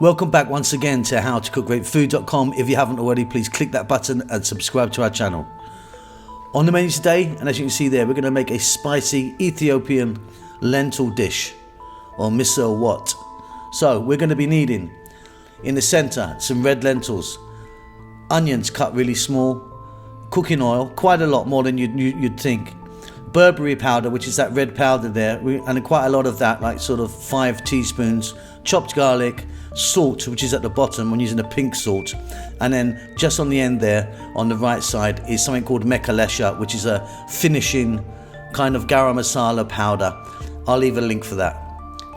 Welcome back once again to howtocookgreatfood.com. If you haven't already, please click that button and subscribe to our channel. On the menu today, and as you can see there, we're going to make a spicy Ethiopian lentil dish, or Misir Wot. So we're going to be needing, in the center, some red lentils, onions cut really small, cooking oil, quite a lot more than you'd think, Burberry powder, which is that red powder there, and quite a lot of that, like sort of 5 teaspoons, chopped garlic, salt, which is at the bottom, when using a pink salt, and then just on the end there, on the right side, is something called Mekelesha, which is a finishing kind of garam masala powder. I'll leave a link for that.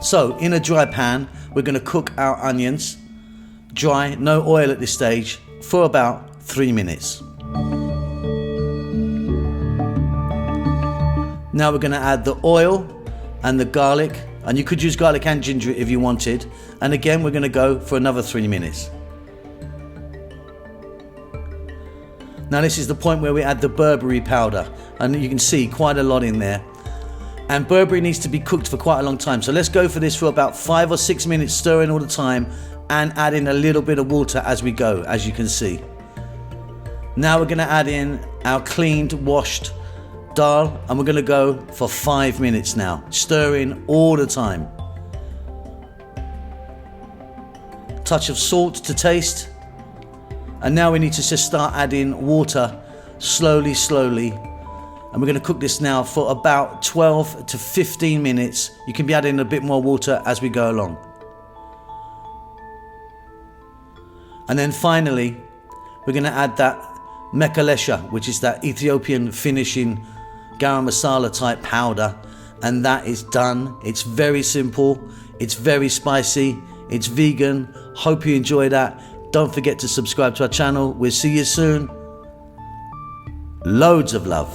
So in a dry pan, we're going to cook our onions, dry, no oil at this stage, for about 3 minutes. Now we're going to add the oil and the garlic, and you could use garlic and ginger if you wanted, and again we're going to go for another 3 minutes. Now this is the point where we add the Burberry powder, and you can see quite a lot in there, and Burberry needs to be cooked for quite a long time, so let's go for this for about 5 or 6 minutes, stirring all the time and adding a little bit of water as we go, as you can see. Now we're going to add in our cleaned, washed dal, and we're going to go for 5 minutes now, stirring all the time. Touch of salt to taste, and now we need to just start adding water slowly, and we're going to cook this now for about 12 to 15 minutes. You can be adding a bit more water as we go along. And then finally we're going to add that Mekelesha, which is that Ethiopian finishing garam masala type powder, and that is done. It's very simple, it's very spicy, it's vegan. Hope you enjoy that. Don't forget to subscribe to our channel. We'll see you soon. Loads of love.